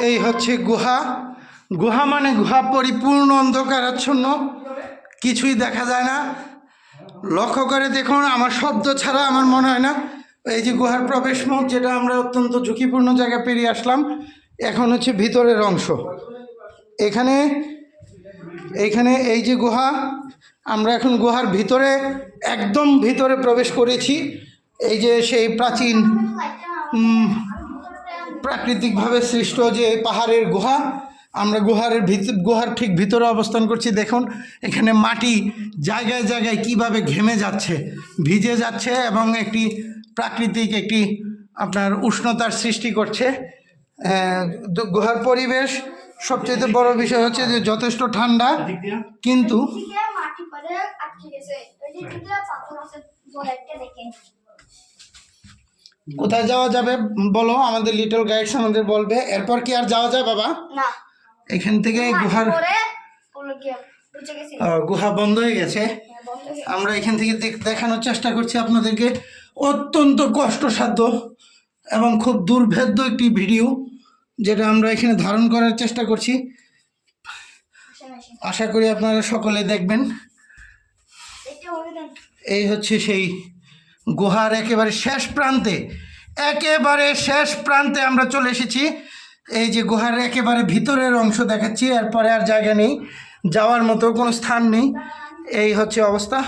এই হচ্ছে গুহা। গুহা মানে গুহা পরিপূর্ণ অন্ধকারাচ্ছন্ন, কিছুই দেখা যায় না। লক্ষ্য করে দেখুন, আমার শব্দ ছাড়া আমার মনে হয় না এই যে গুহার প্রবেশ মুখ, যেটা আমরা অত্যন্ত ঝুঁকিপূর্ণ জায়গা পেরিয়ে আসলাম, এখন হচ্ছে ভিতরের অংশ। এখানে এই যে গুহা, আমরা এখন গুহার ভিতরে, একদম ভিতরে প্রবেশ করেছি। এই যে সেই প্রাচীন প্রাকৃতিকভাবে সৃষ্ট যে পাহাড়ের গুহা, আমরা গুহার ঠিক ভিতরে অবস্থান করছি। দেখুন এখানে মাটি জায়গায় জায়গায় কিভাবে ঘেমে যাচ্ছে, ভিজে যাচ্ছে, এবং একটি প্রাকৃতিক একটি আপনার উষ্ণতার সৃষ্টি করছে। গুহার পরিবেশ সবচেয়ে বড় বিষয় হচ্ছে যে যথেষ্ট ঠান্ডা, কিন্তু কোথায় যাওয়া যাবে বলো? আমাদের লিটল গাইডস আমাদের বলবে। এরপর কি আর যাওয়া যায় বাবা? না, এখান থেকে গুহা বন্ধ হয়ে গেছে। আমরা এখান থেকে দেখানোর চেষ্টা করছি আপনাদেরকে অত্যন্ত কষ্টসাধ্য এবং খুব দুর্ভেদ্য একটি ভিডিও, যেটা আমরা এখানে ধারণ করার চেষ্টা করছি। আশা করি আপনারা সকলে দেখবেন। এই হচ্ছে সেই গুহার একেবারে শেষ প্রান্তে আমরা চলে এসেছি। এই যে গুহার একেবারে ভিতরের অংশ দেখাচ্ছি, এরপরে আর জায়গা নেই, যাওয়ার মতো কোনো স্থান নেই। এই হচ্ছে অবস্থা।